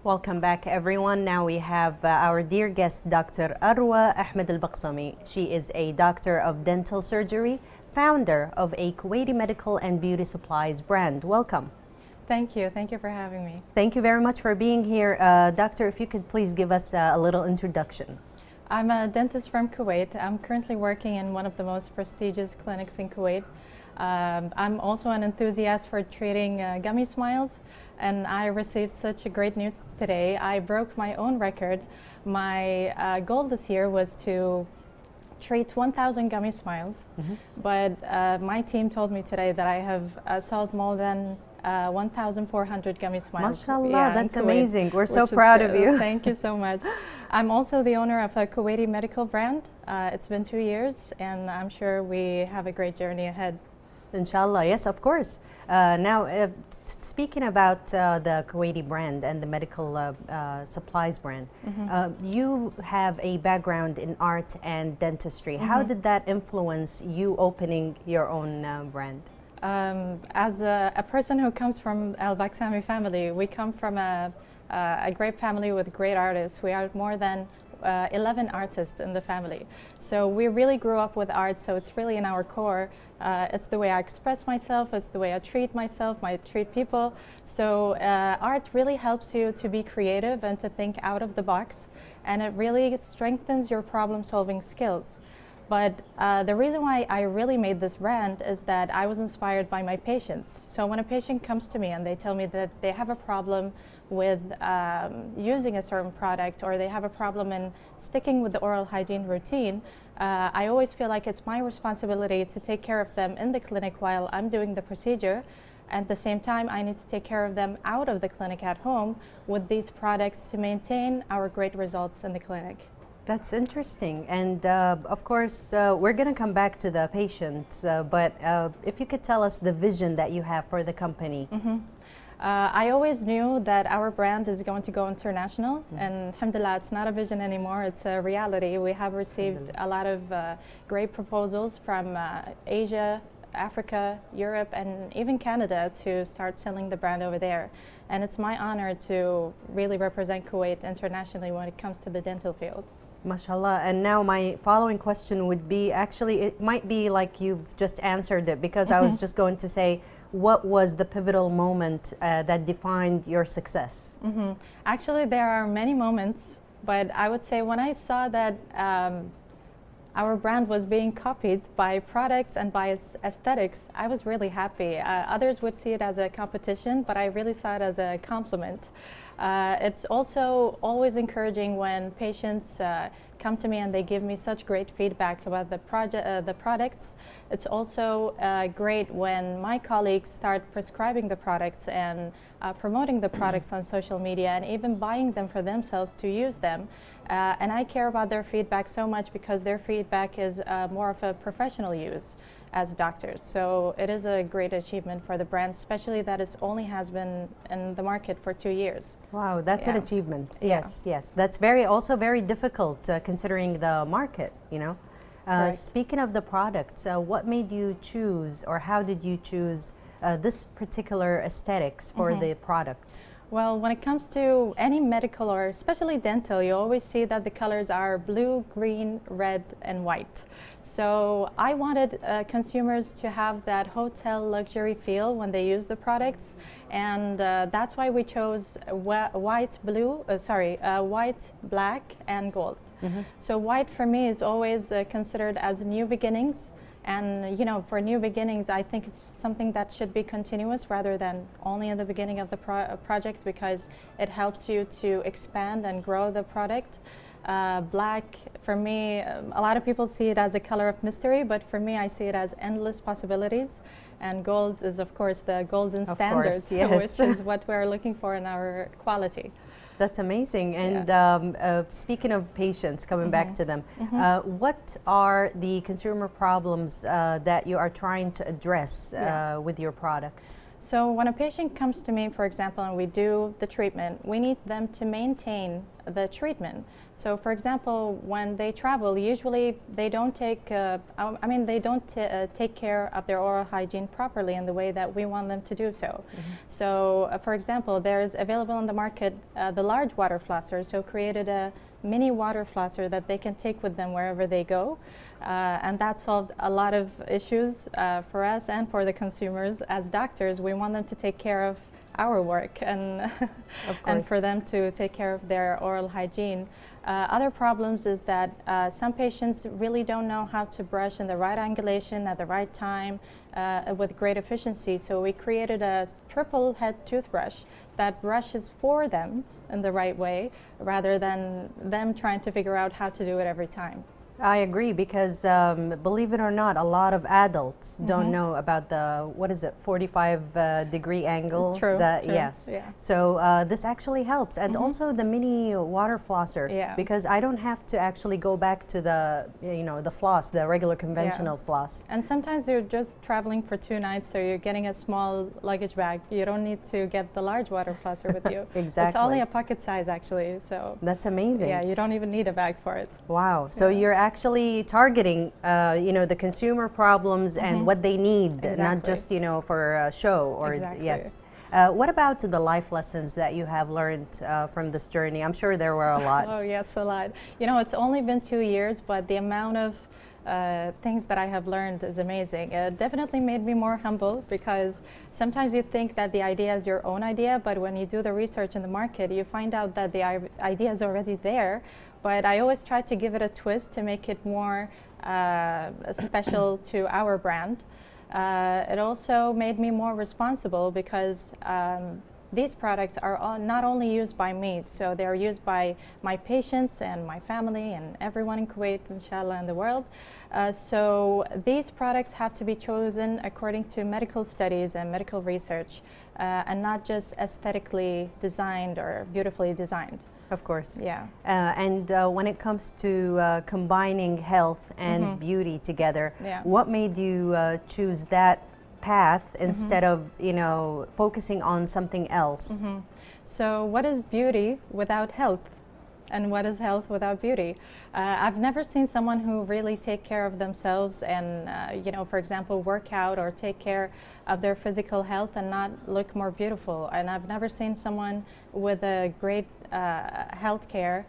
Welcome back, everyone. Now we have our dear guest, Dr. أروى البقصمي. She is a doctor of dental surgery, founder of a Kuwaiti medical and beauty supplies brand. Welcome. Thank you. Thank you for having me. Thank you very much for being here. Doctor, if you could please give us a little introduction. I'm a dentist from Kuwait. I'm currently working in one of the most prestigious clinics in Kuwait. I'm also an enthusiast for treating gummy smiles, and I received such a great news today. I broke my own record. My goal this year was to treat 1,000 gummy smiles, but my team told me today that I have sold more than 1,400 gummy smiles. MashaAllah, that's amazing. We're so proud of you. Thank you so much. I'm also the owner of a Kuwaiti medical brand. It's been 2 years, and I'm sure we have a great journey ahead. Inshallah, yes, of course. Now, speaking about the Kuwaiti brand and the medical supplies brand, you have a background in art and dentistry. How did that influence you opening your own brand? As a person who comes from البقصمي family, we come from a great family with great artists. We are more than 11 artists in the family. So we really grew up with art, so it's really in our core. It's the way I express myself, it's the way I treat myself, I treat people. So art really helps you to be creative and to think out of the box, and it really strengthens your problem-solving skills. But the reason why I really made this brand is that I was inspired by my patients. So when a patient comes to me and they tell me that they have a problem with using a certain product, or they have a problem in sticking with the oral hygiene routine, I always feel like it's my responsibility to take care of them in the clinic while I'm doing the procedure. At the same time, I need to take care of them out of the clinic at home with these products to maintain our great results in the clinic. That's interesting. And of course, we're going to come back to the patients, but if you could tell us the vision that you have for the company. I always knew that our brand is going to go international, and alhamdulillah, it's not a vision anymore, it's a reality. We have received a lot of great proposals from Asia, Africa, Europe, and even Canada to start selling the brand over there. And it's my honor to really represent Kuwait internationally when it comes to the dental field. MashaAllah. And now my following question would be, actually, it might be like you've just answered it, because I was just going to say, what was the pivotal moment that defined your success? Actually, there are many moments, but I would say when I saw that our brand was being copied by products and by aesthetics, I was really happy. Others would see it as a competition, but I really saw it as a compliment. It's also always encouraging when patients come to me and they give me such great feedback about the products. It's also great when my colleagues start prescribing the products and promoting the products on social media and even buying them for themselves to use them. And I care about their feedback so much because their feedback is more of a professional use as doctors. So it is a great achievement for the brand, especially that it only has been in the market for 2 years. Wow, that's an achievement. Yes, yes. That's also very difficult considering the market, you know. Speaking of the products, what made you choose, or how did you choose this particular aesthetics for the product? Well, when it comes to any medical or especially dental, you always see that the colors are blue, green, red, and white. So I wanted consumers to have that hotel luxury feel when they use the products, and that's why we chose white, black, and gold. So white for me is always considered as new beginnings. And you know, for new beginnings, I think it's something that should be continuous rather than only in the beginning of the project, because it helps you to expand and grow the product. Black, for me, a lot of people see it as a color of mystery, but for me, I see it as endless possibilities. And gold is, of course, the golden standard, which is what we're looking for in our quality. That's amazing. And speaking of patients, coming back to them, what are the consumer problems that you are trying to address with your products? So when a patient comes to me, for example, and we do the treatment, we need them to maintain the treatment. So for example, when they travel, usually they don't take, they don't take care of their oral hygiene properly in the way that we want them to do so. So for example, there's available on the market the large water flosser, so created a mini water flosser that they can take with them wherever they go. And that solved a lot of issues for us and for the consumers. As doctors, we want them to take care of our work and, and for them to take care of their oral hygiene. Other problems is that some patients really don't know how to brush in the right angulation at the right time with great efficiency. So we created a triple head toothbrush that brushes for them in the right way rather than them trying to figure out how to do it every time. I agree, because believe it or not, a lot of adults don't know about the, 45-degree angle. True. Yes. Yeah. So this actually helps, and also the mini water flosser, because I don't have to actually go back to the, the floss, the regular conventional floss. And sometimes you're just traveling for 2 nights, so you're getting a small luggage bag. You don't need to get the large water flosser with you. Exactly. It's only a pocket size, actually. So that's amazing. Yeah, you don't even need a bag for it. Wow. So you're actually targeting, the consumer problems and what they need, not just, for a show or yes. What about the life lessons that you have learned from this journey? I'm sure there were a lot. Oh yes, a lot. It's only been 2 years, but the amount of things that I have learned is amazing. It definitely made me more humble, because sometimes you think that the idea is your own idea, but when you do the research in the market, you find out that the idea is already there. But I always try to give it a twist to make it more special to our brand. It also made me more responsible, because these products are not only used by me, so they're used by my patients and my family and everyone in Kuwait, inshallah, and the world. So these products have to be chosen according to medical studies and medical research, and not just aesthetically designed or beautifully designed. Of course. Yeah. And when it comes to combining health and beauty together, what made you choose that path instead of, focusing on something else? So what is beauty without health? And what is health without beauty? I've never seen someone who really take care of themselves and, for example, work out or take care of their physical health and not look more beautiful. And I've never seen someone with a great health care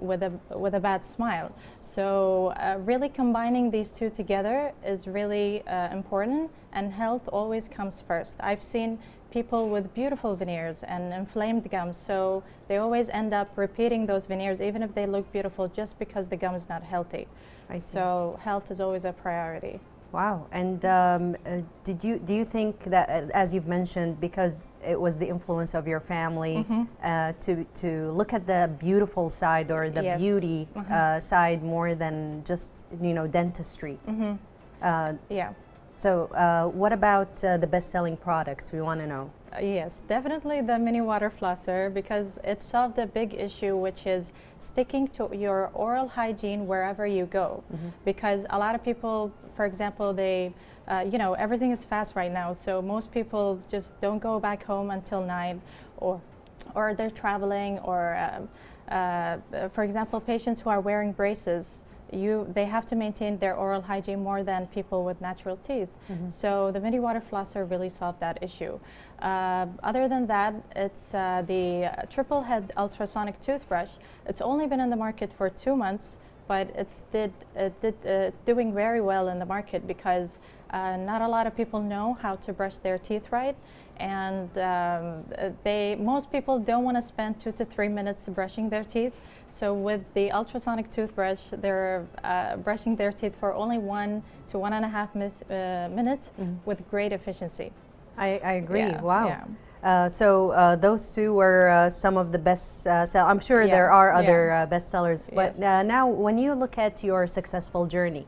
with a bad smile. So really combining these two together is really important, and health always comes first. I've seen people with beautiful veneers and inflamed gums, so they always end up repeating those veneers even if they look beautiful, just because the gum is not healthy. So health is always a priority. Wow. And do you think that, as you've mentioned, because it was the influence of your family, to look at the beautiful side or the beauty side more than just dentistry? Yeah. So what about the best-selling products? We want to know. Yes, definitely the mini water flosser, because it solved a big issue, which is sticking to your oral hygiene wherever you go. Because a lot of people, for example, they, everything is fast right now, so most people just don't go back home until 9, or they're traveling, or for example, patients who are wearing braces, they have to maintain their oral hygiene more than people with natural teeth. So the mini water flosser really solved that issue. Other than that, it's the triple head ultrasonic toothbrush. It's only been in the market for 2 months, but it's doing very well in the market, because not a lot of people know how to brush their teeth right, and most people don't want to spend 2 to 3 minutes brushing their teeth. So with the ultrasonic toothbrush, they're brushing their teeth for only 1 to 1.5 minutes with great efficiency. I agree. Yeah, wow. yeah. So those two were some of the best sellers. I'm sure there are other best sellers. But now, when you look at your successful journey,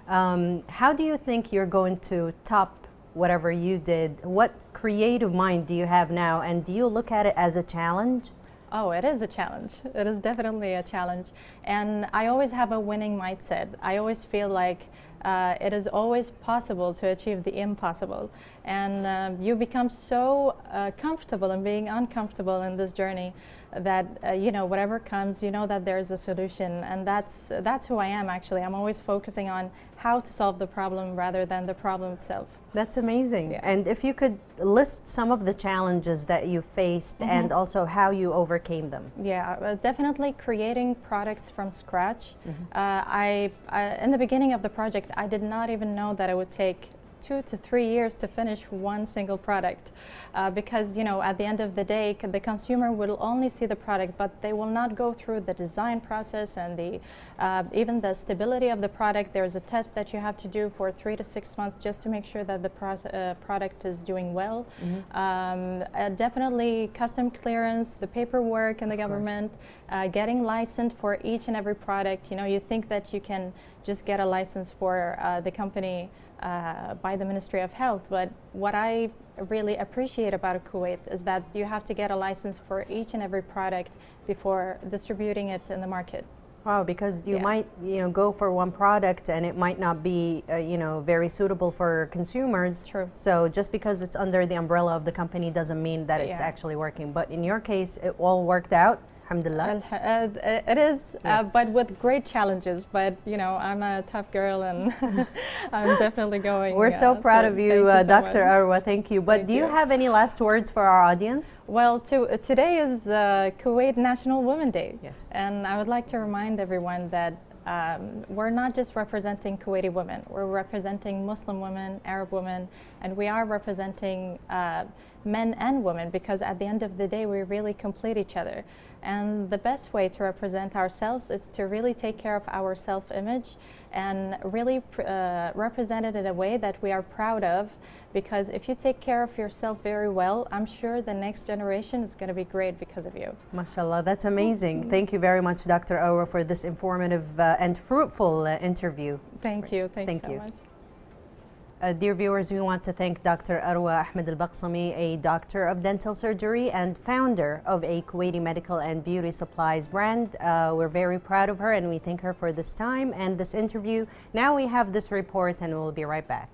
how do you think you're going to top whatever you did? What creative mind do you have now? And do you look at it as a challenge? Oh, it is a challenge. It is definitely a challenge. And I always have a winning mindset. I always feel like it is always possible to achieve the impossible. And you become so comfortable in being uncomfortable in this journey that you know, whatever comes, you know that there's a solution. And that's who I am, actually. I'm always focusing on how to solve the problem rather than the problem itself. That's amazing. Yeah. And if you could list some of the challenges that you faced and also how you overcame them. Yeah, definitely creating products from scratch. In the beginning of the project, I did not even know that it would take 2 to 3 years to finish one single product, because, you know, at the end of the day, the consumer will only see the product, but they will not go through the design process and the even the stability of the product. There's a test that you have to do for 3 to 6 months just to make sure that the product is doing well. Definitely custom clearance, the paperwork in the government, getting licensed for each and every product. You know, you think that you can just get a license for the company by the Ministry of Health, but what I really appreciate about Kuwait is that you have to get a license for each and every product before distributing it in the market. Wow, because you might, you know, go for one product and it might not be, you know, very suitable for consumers. True. So just because it's under the umbrella of the company doesn't mean that it's actually working. But in your case, it all worked out. Alhamdulillah. It is, but with great challenges. But you know, I'm a tough girl, and I'm definitely going. We're so proud of you, Dr. Arwa. Thank you. But do you have any last words for our audience? Well, today is Kuwait National Women's Day. Yes. And I would like to remind everyone that we're not just representing Kuwaiti women. We're representing Muslim women, Arab women, and we are representing men and women, because at the end of the day, we really complete each other. And the best way to represent ourselves is to really take care of our self-image and really represent it in a way that we are proud of. Because if you take care of yourself very well, I'm sure the next generation is going to be great because of you. MashaAllah, that's amazing. Thank you very much, Dr. Aura, for this informative and fruitful interview. Thank you. Thank you so much. Dear viewers, we want to thank Dr. Arwa Ahmed Al-Baqsami, a doctor of dental surgery and founder of a Kuwaiti medical and beauty supplies brand. We're very proud of her and we thank her for this time and this interview. Now we have this report and we'll be right back.